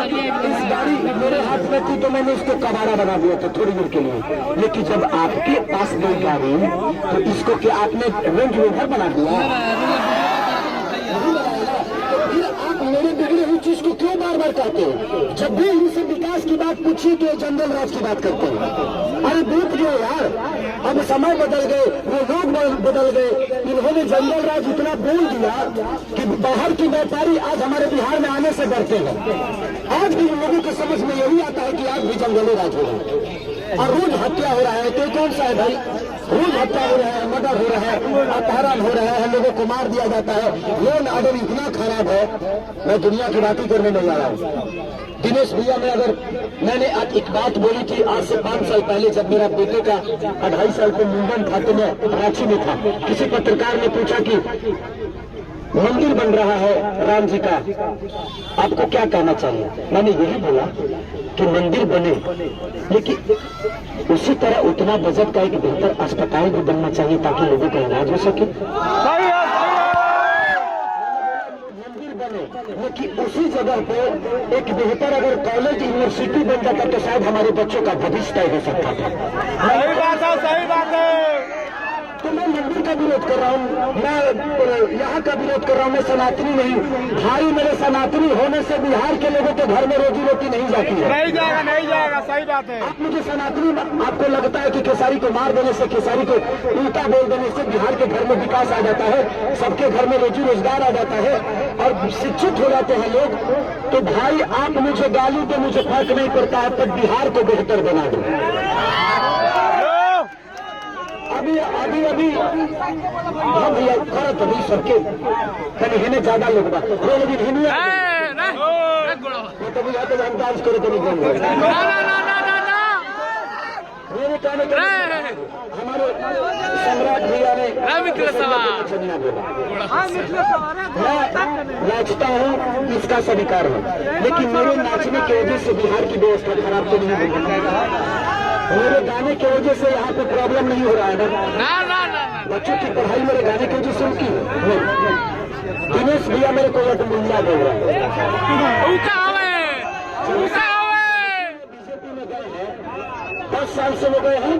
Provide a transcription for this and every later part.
इस गाड़ी मेरे हाथ में थी तो मैंने इसको कबाड़ा बना दिया था थोड़ी देर के लिए, लेकिन जब आपके पास गई गाड़ी तो इसको क्या आपने रेंज रोवर बना दिया? फिर आप मेरे बिगड़े हुई चीज को क्यों बार बार कहते हो? जब भी इनसे विकास की बात पूछिए तो जंगल राज की बात करते हैं। अरे बीत गए यार, अब समय बदल गए, वो लोग बदल गए। इन्होंने जंगल राज इतना बोल दिया कि बाहर के व्यापारी आज हमारे बिहार में आने से डरते हैं। आज भी लोगों की समझ में यही आता है कि आज भी जंगली राज हो रहा है और रोज हत्या हो रहा है। तो कौन सा है भाई? रोज हत्या हो रहा है, मर्डर हो रहा है, अपहरण हो रहा है, लोगों को मार दिया जाता है। लोन ऑर्डर इतना खराब है, मैं दुनिया की बात ही करने नहीं जा रहा हूँ। दिनेश भैया में अगर मैंने एक बात बोली थी आज से 5 साल पहले, जब मेरा बेटे का 2.5 साल पे मुंडन था तो मैं रांची में था। किसी पत्रकार ने पूछा कि मंदिर बन रहा है राम जी का, आपको क्या कहना चाहिए? मैंने यही बोला कि मंदिर बने, लेकिन उसी तरह उतना बजट का एक बेहतर अस्पताल भी बनना चाहिए ताकि लोगों का इलाज हो सके। मंदिर बने, लेकिन उसी जगह पे एक बेहतर अगर कॉलेज यूनिवर्सिटी बन जाता तो शायद हमारे बच्चों का भविष्य तय हो सकता था। सही बात है, सही बात है। तो मैं मंदिर का विरोध कर रहा हूँ, मैं यहाँ का विरोध कर रहा हूँ, मैं सनातनी नहीं भाई। मेरे सनातनी होने से बिहार के लोगों के घर में रोजी रोटी नहीं जाती है। नहीं जाएगा, नहीं जाएगा, सही बात है। आप मुझे सनातनी, आपको लगता है कि खेसारी को मार देने से, खेसारी को उल्टा बोल देने से बिहार के घर में विकास आ जाता है, सबके घर में रोजी रोजगार आ जाता है और शिक्षित हो जाते हैं लोग। तो भाई आप मुझे गाली दे, मुझे फर्क नहीं पड़ता है, पर बिहार को बेहतर बना दो। अभी अभी अभी हाँ भैया करत अभी सबके कहीं हिने ज्यादा लोग बा रोल भी हिने तो बुझा तो हम डांस करे तो नहीं बोल रहे। मेरे कहने के हमारे सम्राट भैया ने नाचता हूँ, इसका स्वीकार है, लेकिन मेरे नाचने की वजह से बिहार की व्यवस्था खराब तो नहीं होगी। मेरे गाने की वजह से यहाँ पे प्रॉब्लम नहीं हो रहा है ना? बच्चों की पढ़ाई मेरे गाने की वजह से उनकी दिनेश भैया मेरे को मुल्ला बोल रहा है। बीजेपी में गए हैं, 10 साल से वो गए हैं,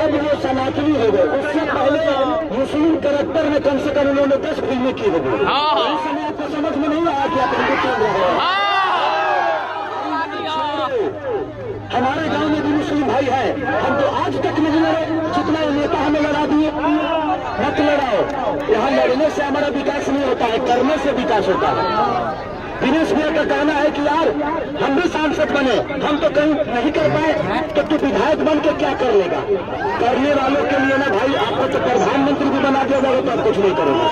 अब वो सनातनी हो गए। उससे पहले मुस्लिम कैरेक्टर में कम से कम उन्होंने 10 फिल्में की होगी। उस समय आपको समझ में नहीं आया कि आप उनको क्यों रहे हैं। हमारे गांव में भी मुस्लिम भाई है, हम तो आज तक नहीं लड़े, जितना नेता हमें लड़ा दिए। मत लड़ाओ, यहाँ लड़ने से हमारा विकास नहीं होता है, करने से विकास होता है। दिनेश भैया का कहना है कि यार हम भी सांसद बने, हम तो कहीं नहीं कर पाए, तो तू विधायक बन के क्या कर लेगा? करने वालों के लिए ना भाई, आपको तो प्रधानमंत्री भी बना दिया जाएगा तो आप कुछ नहीं करोगे।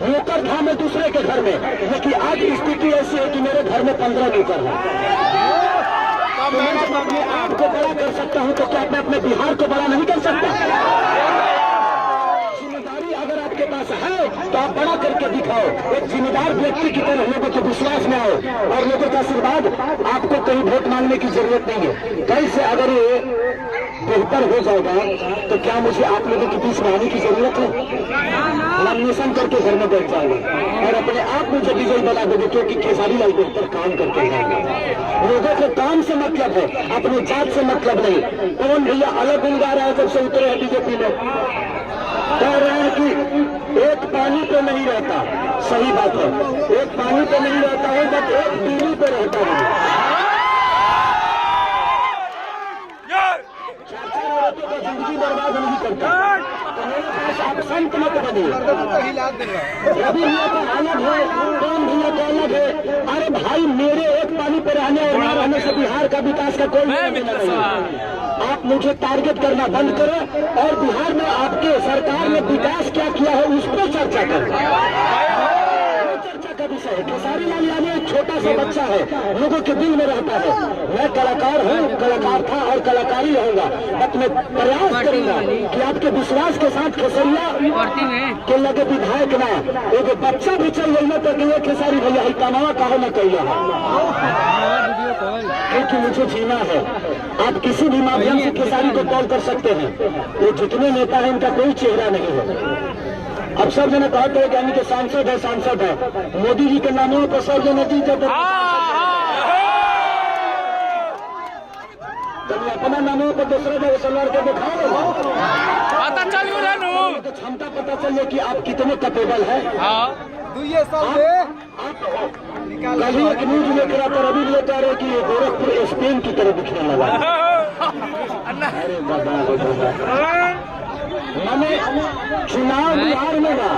नौकर था मैं दूसरे के घर में, लेकिन आज स्थिति ऐसी है कि मेरे घर में 15 नौकर हैं। तो मैं जब अपने आप को बड़ा कर सकता हूं तो क्या मैं अपने बिहार को बड़ा नहीं कर सकता? जिम्मेदारी अगर आपके पास है तो आप बड़ा करके दिखाओ, एक जिम्मेदार व्यक्ति की तरह लोगों के विश्वास में आओ और लोगों का आशीर्वाद। आपको कहीं वोट मांगने की जरूरत नहीं है। कैसे अगर ये बेहतर हो जाएगा तो क्या मुझे आप लोगों के बीच में आने की जरूरत है? नॉमिनेशन करके घर में बैठ जाएंगे और अपने आप मुझे विजयी बना देंगे, क्योंकि खेसारी लाल बेहतर काम करते हैं। लोगों को काम से मतलब है, अपनी जात से मतलब नहीं। कौन भैया अलग उलगा रहा है जब से उतरे हैं बीजेपी में, कह रहे हैं कि एक पानी पे नहीं रहता। सही बात है, एक पानी पे नहीं रहता है, बट एक बिजली पे रहता है। जिंदगी बर्बाद नहीं करता। तो मेरे पास आप संत मत बनिए। रवि भैया का अलग है, कौन भैया का अलग है। अरे भाई मेरे एक पानी पर रहने और न रहने से बिहार का विकास का कोई नहीं है। आप मुझे टारगेट करना बंद करें और बिहार में आपके सरकार ने विकास क्या किया है उस पर चर्चा करें। का विषय है। खेसारी लाल यादव एक छोटा सा बच्चा है, लोगों के दिल में रहता है। मैं कलाकार हूँ, कलाकार था और कलाकारी रहूंगा, बट मैं प्रयास करूंगा कि आपके विश्वास के साथ खेसरिया के लगे विधायक ना एक बच्चा भी चल रही तो कि खेसारी भैया ही कमावा कहो न कहिया है, क्योंकि मुझे जीना है। आप किसी भी माध्यम से खेसारी को कॉल कर सकते हैं। ये जितने नेता हैं इनका कोई चेहरा नहीं है। अब सब जना कहते हैं कि हम के सांसद है मोदी जी के नामों पर सब जना दी जाते अपना नामों पर दूसरे जगह सलवार के दिखाओ पता चल तो क्षमता पता चले कि आप कितने कैपेबल है। कल ही एक न्यूज लेकर आता रवि लेकर रहे कि गोरखपुर स्पेन की तरह दिखने लगा। अरे बाबा मैंने चुनाव बिहार में था,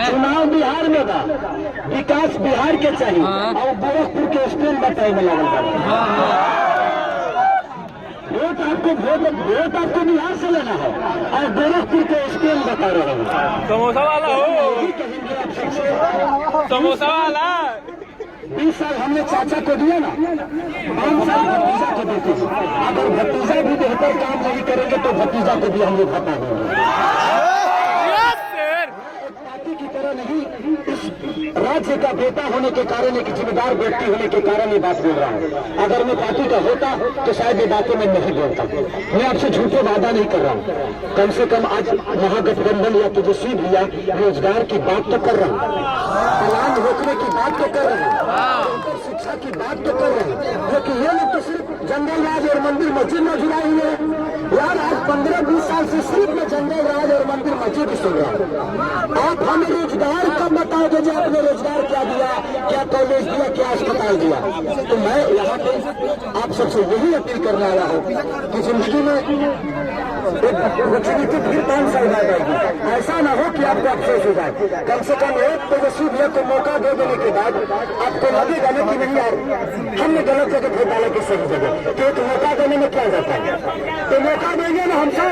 चुनाव बिहार में था, विकास बिहार के चाहिए और गोरखपुर के स्पेन बताए में लगा। वोट आपको बिहार से लेना है और गोरखपुर के स्पेन बता रहे हैं। समोसा वाला हो, कहेंगे आप सबसे समोसा वाला 20 साल हमने चाचा को दिया ना, 5 साल भतीजा को देते थे। अगर भतीजा भी बेहतर काम नहीं करेंगे तो भतीजा को भी हम लोग हटा देंगे। पार्टी की तरह नहीं, इस राज्य का बेटा होने के कारण, एक जिम्मेदार व्यक्ति होने के कारण ये बात बोल रहा हूँ। अगर मैं पार्टी का होता तो शायद ये बातें मैं नहीं बोलता। मैं आपसे झूठे वादा नहीं कर रहा हूँ। कम से कम आज महागठबंधन या तेजस्वी भैया रोजगार की बात तो कर रहा हूँ, पलायन रोकने की बात तो कर रहे हैं, शिक्षा की बात तो कर रहे हैं, लेकिन ये लोग तो सिर्फ जंगल राज और मंदिर मस्जिद में जुड़ाए हुए हैं। यार आज 15-20 साल से सिर्फ मैं जंगल राज और मंदिर मस्जिद ही सुन रहा हूँ। आप हमें रोजगार कब बताओगे जो आपने रोजगार क्या दिया, क्या कॉलेज दिया, क्या अस्पताल दिया? तो मैं यहाँ पे आप सबसे यही अपील करने आया हूँ कि जिंदगी में मुख्यमंत्री फिर 5 साल बाद आएगी, ऐसा ना हो कि आपको अफसोस हो जाए। कम से कम एक तेजस्वी भैया को मौका दे देने के बाद आपको लगेगा ना कि नहीं यार हमने गलत जगह वोट डाला कि सही जगह, तो एक मौका देने में क्या जाता है। तो मौका देंगे ना हम सब।